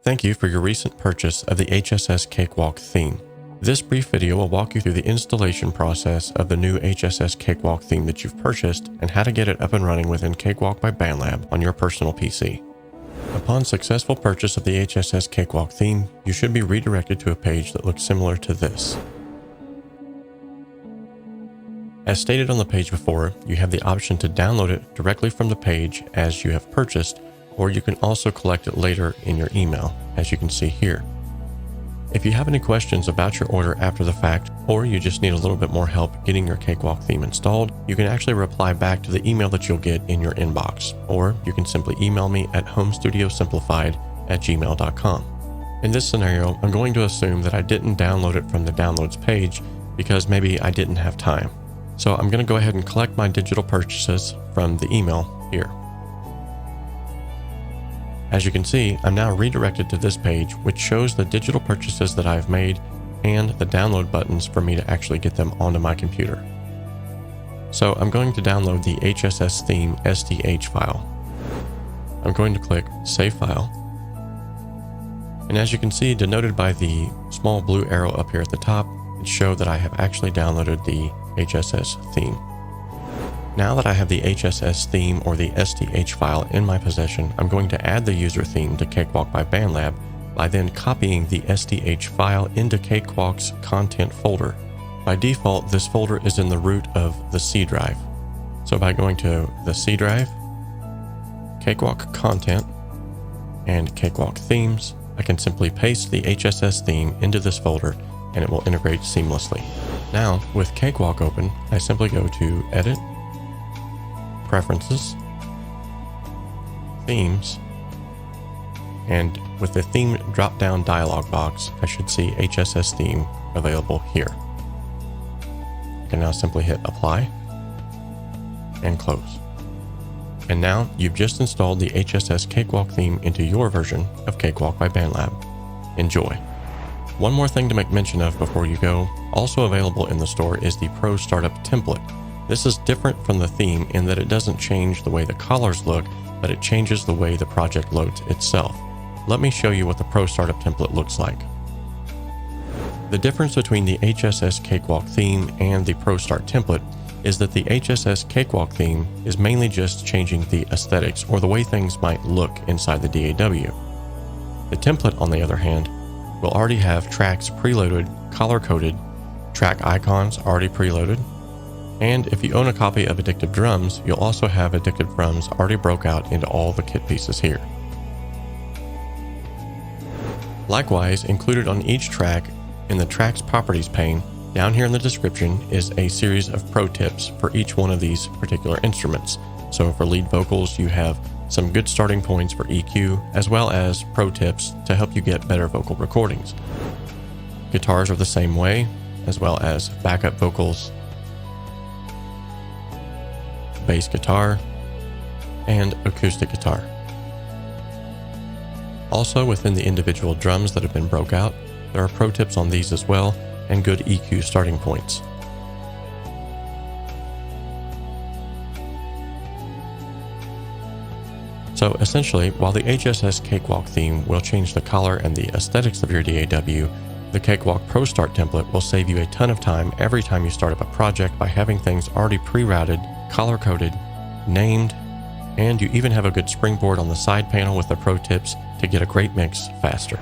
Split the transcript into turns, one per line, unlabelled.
Thank you for your recent purchase of the HSS Cakewalk theme. This brief video will walk you through the installation process of the new HSS Cakewalk theme that you've purchased and how to get it up and running within Cakewalk by BandLab on your personal PC. Upon successful purchase of the HSS Cakewalk theme, you should be redirected to a page that looks similar to this. As stated on the page before, you have the option to download it directly from the page as you have purchased, or you can also collect it later in your email, as you can see here. If you have any questions about your order after the fact, or you just need a little bit more help getting your Cakewalk theme installed, you can actually reply back to the email that you'll get in your inbox, or you can simply email me at homestudiosimplified@gmail.com. In this scenario, I'm going to assume that I didn't download it from the downloads page because maybe I didn't have time. So I'm going to go ahead and collect my digital purchases from the email here. As you can see, I'm now redirected to this page, which shows the digital purchases that I've made and the download buttons for me to actually get them onto my computer. So I'm going to download the HSS theme SDH file. I'm going to click Save File. And as you can see, denoted by the small blue arrow up here at the top, it shows that I have actually downloaded the HSS theme. Now that I have the HSS theme or the SDH file in my possession, I'm going to add the user theme to Cakewalk by BandLab by then copying the SDH file into Cakewalk's content folder. By default, this folder is in the root of the C drive. So by going to the C drive, Cakewalk content, and Cakewalk themes, I can simply paste the HSS theme into this folder and it will integrate seamlessly. Now, with Cakewalk open, I simply go to Edit, Preferences, Themes, and with the theme drop-down dialog box, I should see HSS theme available here. I can now simply hit Apply and Close. And now you've just installed the HSS Cakewalk theme into your version of Cakewalk by BandLab. Enjoy. One more thing to make mention of before you go, also available in the store is the Pro Startup template. This is different from the theme in that it doesn't change the way the colors look, but it changes the way the project loads itself. Let me show you what the Pro Startup template looks like. The difference between the HSS Cakewalk theme and the Pro Start template is that the HSS Cakewalk theme is mainly just changing the aesthetics or the way things might look inside the DAW. The template, on the other hand, will already have tracks preloaded, color-coded, track icons already preloaded, and if you own a copy of Addictive Drums, you'll also have Addictive Drums already broke out into all the kit pieces here. Likewise, included on each track in the Tracks Properties pane, down here in the description is a series of pro tips for each one of these particular instruments. So for lead vocals, you have some good starting points for EQ, as well as pro tips to help you get better vocal recordings. Guitars are the same way, as well as backup vocals, bass guitar, and acoustic guitar. Also, within the individual drums that have been broke out, there are pro tips on these as well, and good EQ starting points. So essentially, while the HSS Cakewalk theme will change the color and the aesthetics of your DAW, the Cakewalk Pro Start template will save you a ton of time every time you start up a project by having things already pre-routed, color-coded, named, and you even have a good springboard on the side panel with the pro tips to get a great mix faster.